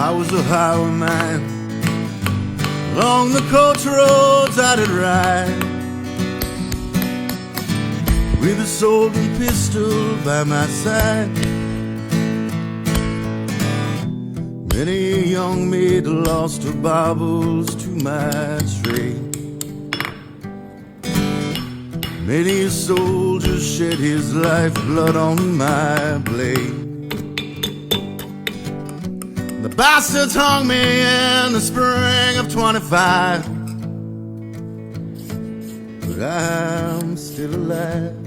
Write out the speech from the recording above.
I was a highwayman. Along the coach roads I did ride, with a sword and pistol by my side. Many a young maid lost her baubles to my trade. Many a soldier shed his lifeblood on my blade. The bastards hung me in the spring of 25, but I'm still alive.